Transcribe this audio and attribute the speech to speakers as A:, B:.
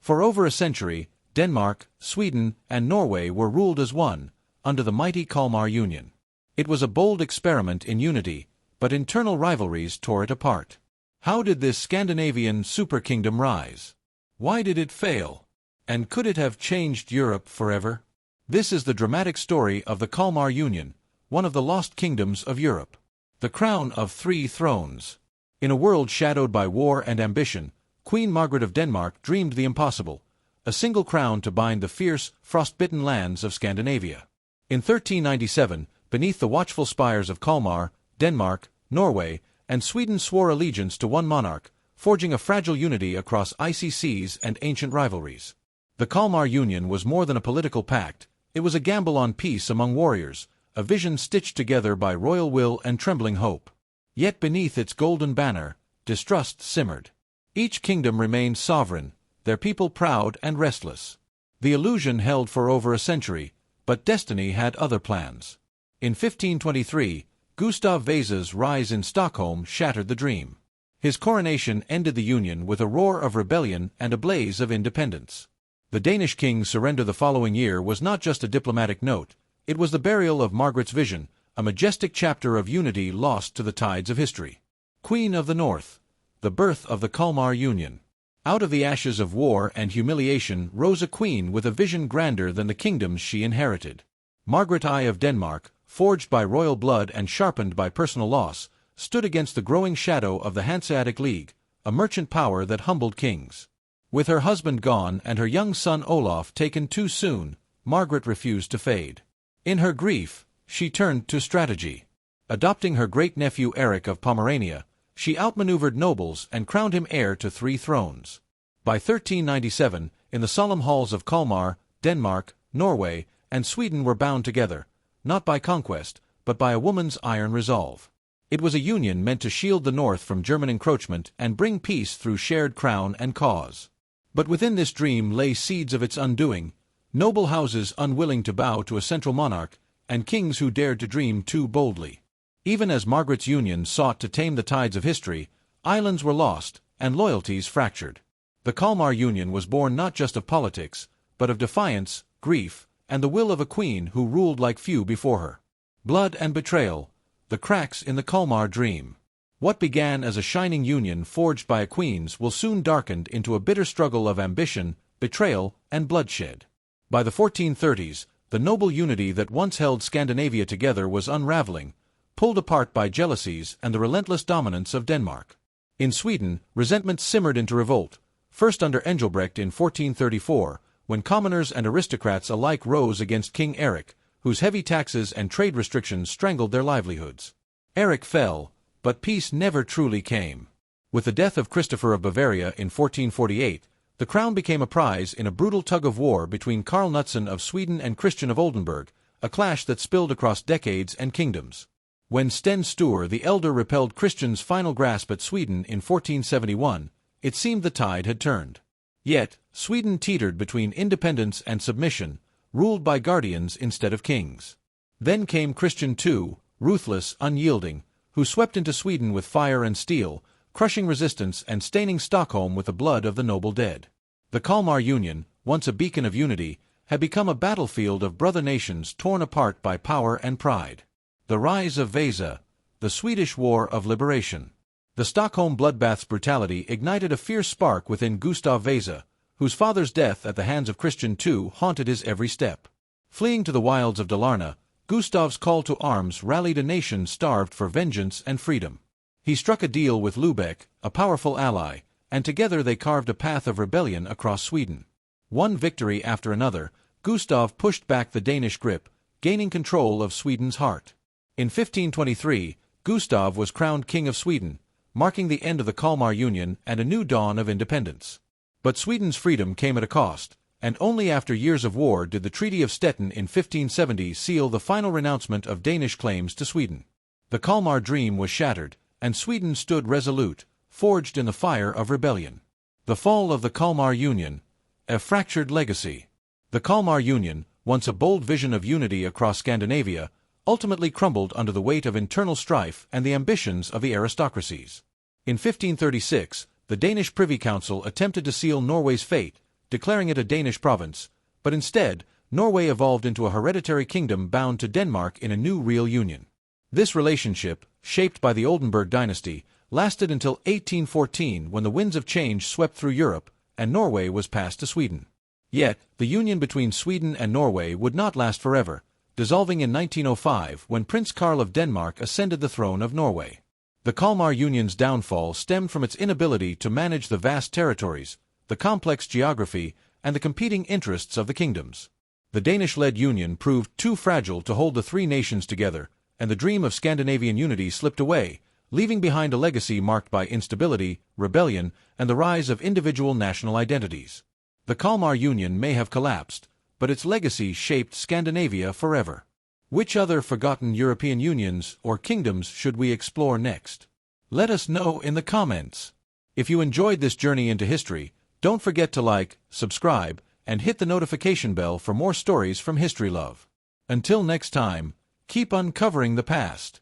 A: For over a century, Denmark, Sweden, and Norway were ruled as one, under the mighty Kalmar Union. It was a bold experiment in unity, but internal rivalries tore it apart. How did this Scandinavian superkingdom rise? Why did it fail? And could it have changed Europe forever? This is the dramatic story of the Kalmar Union, one of the lost kingdoms of Europe. The crown of three thrones. In a world shadowed by war and ambition, Queen Margaret of Denmark dreamed the impossible, a single crown to bind the fierce, frost-bitten lands of Scandinavia. In 1397, beneath the watchful spires of Kalmar, Denmark, Norway, and Sweden swore allegiance to one monarch, forging a fragile unity across icy seas and ancient rivalries. The Kalmar Union was more than a political pact, it was a gamble on peace among warriors, a vision stitched together by royal will and trembling hope. Yet beneath its golden banner, distrust simmered. Each kingdom remained sovereign, their people proud and restless. The illusion held for over a century, but destiny had other plans. In 1523, Gustav Vasa's rise in Stockholm shattered the dream. His coronation ended the union with a roar of rebellion and a blaze of independence. The Danish king's surrender the following year was not just a diplomatic note, it was the burial of Margaret's vision, a majestic chapter of unity lost to the tides of history. Queen of the North. The birth of the Kalmar Union. Out of the ashes of war and humiliation rose a queen with a vision grander than the kingdoms she inherited. Margaret I of Denmark, forged by royal blood and sharpened by personal loss, stood against the growing shadow of the Hanseatic League, a merchant power that humbled kings. With her husband gone and her young son Olaf taken too soon, Margaret refused to fade. In her grief, she turned to strategy. Adopting her great-nephew Eric of Pomerania, she outmaneuvered nobles and crowned him heir to 3 thrones. By 1397, in the solemn halls of Kalmar, Denmark, Norway, and Sweden were bound together, not by conquest, but by a woman's iron resolve. It was a union meant to shield the North from German encroachment and bring peace through shared crown and cause. But within this dream lay seeds of its undoing, noble houses unwilling to bow to a central monarch, and kings who dared to dream too boldly. Even as Margaret's union sought to tame the tides of history, islands were lost, and loyalties fractured. The Kalmar Union was born not just of politics, but of defiance, grief, and the will of a queen who ruled like few before her. Blood and betrayal, the cracks in the Kalmar dream. What began as a shining union forged by a queen's will soon darkened into a bitter struggle of ambition, betrayal, and bloodshed. By the 1430s, the noble unity that once held Scandinavia together was unraveling, pulled apart by jealousies and the relentless dominance of Denmark. In Sweden, resentment simmered into revolt, first under Engelbrekt in 1434, when commoners and aristocrats alike rose against King Eric, whose heavy taxes and trade restrictions strangled their livelihoods. Eric fell, but peace never truly came. With the death of Christopher of Bavaria in 1448, the crown became a prize in a brutal tug-of-war between Karl Knutsson of Sweden and Christian of Oldenburg, a clash that spilled across decades and kingdoms. When Sten Sture the Elder repelled Christian's final grasp at Sweden in 1471, it seemed the tide had turned. Yet, Sweden teetered between independence and submission, ruled by guardians instead of kings. Then came Christian II, ruthless, unyielding, who swept into Sweden with fire and steel, crushing resistance and staining Stockholm with the blood of the noble dead. The Kalmar Union, once a beacon of unity, had become a battlefield of brother nations torn apart by power and pride. The rise of Vasa, the Swedish War of Liberation. The Stockholm bloodbath's brutality ignited a fierce spark within Gustav Vasa, whose father's death at the hands of Christian II haunted his every step. Fleeing to the wilds of Dalarna, Gustav's call to arms rallied a nation starved for vengeance and freedom. He struck a deal with Lübeck, a powerful ally, and together they carved a path of rebellion across Sweden. One victory after another, Gustav pushed back the Danish grip, gaining control of Sweden's heart. In 1523, Gustav was crowned King of Sweden, marking the end of the Kalmar Union and a new dawn of independence. But Sweden's freedom came at a cost, and only after years of war did the Treaty of Stettin in 1570 seal the final renouncement of Danish claims to Sweden. The Kalmar dream was shattered, and Sweden stood resolute, forged in the fire of rebellion. The fall of the Kalmar Union, a fractured legacy. The Kalmar Union, once a bold vision of unity across Scandinavia, ultimately crumbled under the weight of internal strife and the ambitions of the aristocracies. In 1536, the Danish Privy Council attempted to seal Norway's fate, declaring it a Danish province, but instead, Norway evolved into a hereditary kingdom bound to Denmark in a new real union. This relationship, shaped by the Oldenburg dynasty, lasted until 1814 when the winds of change swept through Europe and Norway was passed to Sweden. Yet, the union between Sweden and Norway would not last forever, dissolving in 1905 when Prince Karl of Denmark ascended the throne of Norway. The Kalmar Union's downfall stemmed from its inability to manage the vast territories, the complex geography, and the competing interests of the kingdoms. The Danish-led union proved too fragile to hold the three nations together, and the dream of Scandinavian unity slipped away, leaving behind a legacy marked by instability, rebellion, and the rise of individual national identities. The Kalmar Union may have collapsed, but its legacy shaped Scandinavia forever. Which other forgotten European unions or kingdoms should we explore next? Let us know in the comments. If you enjoyed this journey into history, don't forget to like, subscribe, and hit the notification bell for more stories from History Love. Until next time, keep uncovering the past.